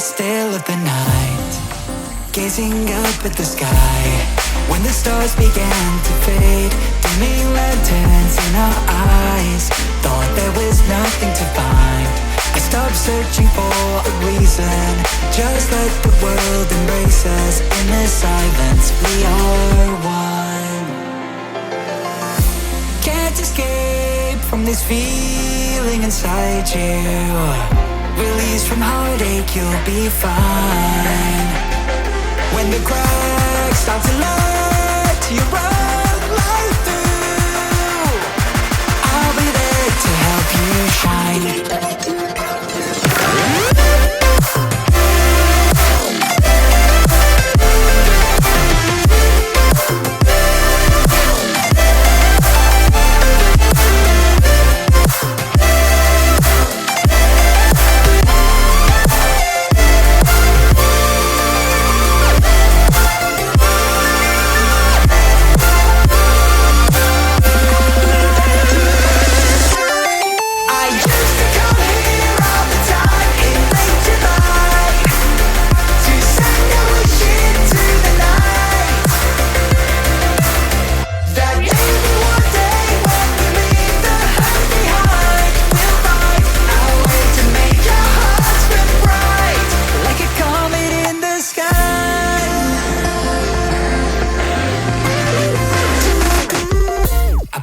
still of the night, gazing up at the sky. When the stars began to fade, dimming lanterns in our eyes, thought there was nothing to find. I stopped searching for a reason, just let the world embrace us. In the silence we are one. Can't escape from this feeling inside you. Release from heartache, you'll be fine. When the cracks start to let you run light through, I'll be there to help you shine.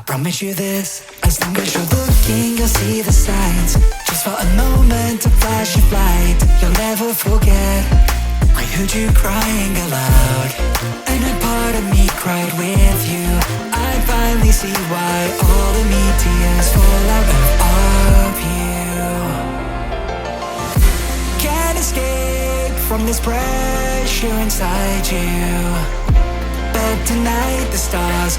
Promise you this, as long as you're looking, you'll see the signs. Just for a moment, a flash of light, you'll never forget. I heard you crying aloud, and a part of me cried with you. I finally see why all the meteors fall out of you. Can't escape from this pressure inside you, but tonight the stars